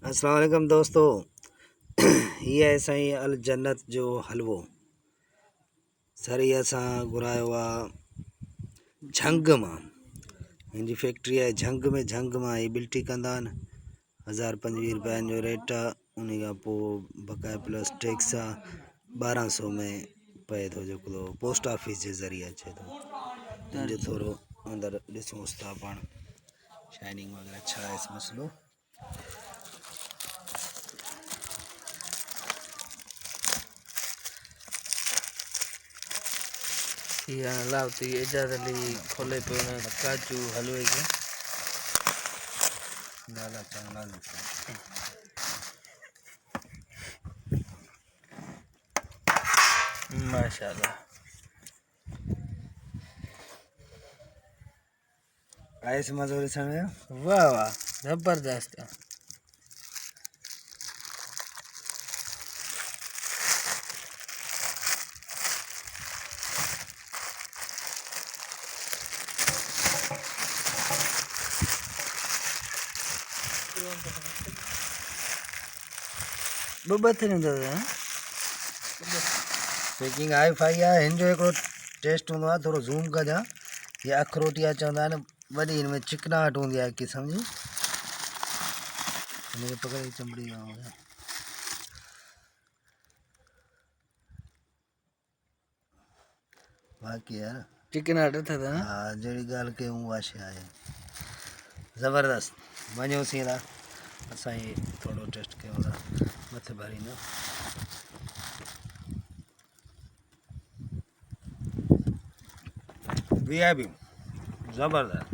अस्सलाम वालेकुम दोस्तों। ये ऐसा ही अल जन्नत जो हलवो सरी असां घुरायो आहे झंग मां। हिनजी फैक्ट्री आहे झंग मां ही बिल्टी कंदा आहिनि। 1025 रुपयनि जो रेट आहे। उन खां पोइ बकाया प्लस टैक्स आहे 1200 में पए थो, जेको पोस्ट ऑफिस जे ज़रिए अचे थो। हिनजो थोरो अंदरि ॾिसूंसि था पाण शाइनिंग वग़ैरह छा आहे मसलो। लावती एजाज अली खोले पे काजू हलवे के नाला चंगला माशाल्लाह। आइस मजूरी समय वाह वाह जबरदस्त। पैकिंग हाई फाई आहे। हिन जो हिकिड़ो टेस्ट हूंदो आहे, थोरो ज़ूम कजां। ये अखरोटिया चवंदा आहिनि, वॾी हिन में चिकनाहट हूंदी आहे क़िस्म जी। हिनखे पकड़े चमड़ी बाक़ी यार चिकनाहट अथव। हा, जहिड़ी ॻाल्हि कयूं उहा शइ आहे ज़बरदस्त। वञो सीधा असां ही थोरो टेस्ट कयूं था मथे भरींदा। वी आई पी ज़बरदस्त।